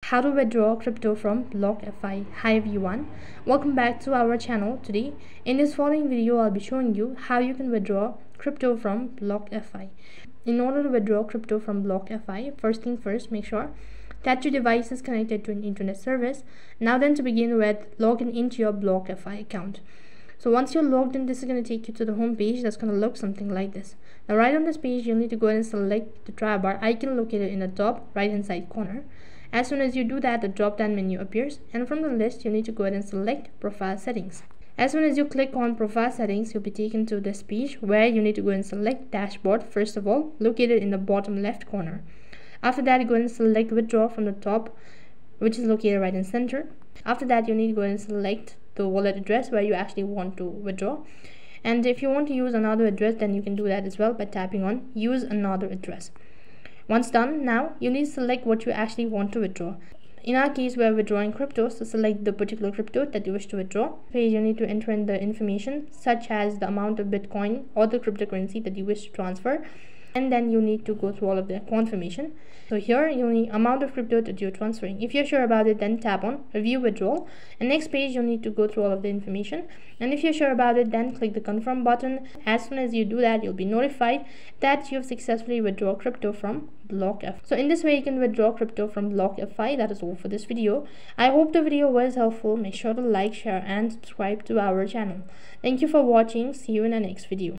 How to withdraw crypto from Blockfi. Hi everyone, welcome back to our channel. Today in this following video I'll be showing you how you can withdraw crypto from Blockfi. In order to withdraw crypto from Blockfi, first thing first, make sure that your device is connected to an internet service. Now then, to begin with, log in into your Blockfi account. So once you're logged in, this is going to take you to the home page that's going to look something like this. Now right on this page, you'll need to go ahead and select the try bar icon located in the top right hand side corner. As soon as you do that, the drop down menu appears, and from the list you need to go ahead and select profile settings. As soon as you click on profile settings, you'll be taken to this page where you need to go and select dashboard, first of all, located in the bottom left corner. After that, go ahead and select withdraw from the top, which is located right in center. After that, you need to go ahead and select the wallet address where you actually want to withdraw. And if you want to use another address, then you can do that as well by tapping on use another address. Once done, now you need to select what you actually want to withdraw. In our case, we are withdrawing crypto, so select the particular crypto that you wish to withdraw. Page, you need to enter in the information such as the amount of Bitcoin or the cryptocurrency that you wish to transfer, and then you need to go through all of the confirmation. So here you need amount of crypto that you're transferring. If you're sure about it, then tap on review withdrawal, and next page you'll need to go through all of the information, and if you're sure about it, then click the confirm button. As soon as you do that, you'll be notified that you've successfully withdrawn crypto from Blockfi. So in this way you can withdraw crypto from Blockfi. That is all for this video. I hope the video was helpful. Make sure to like, share and subscribe to our channel. Thank you for watching. See you in the next video.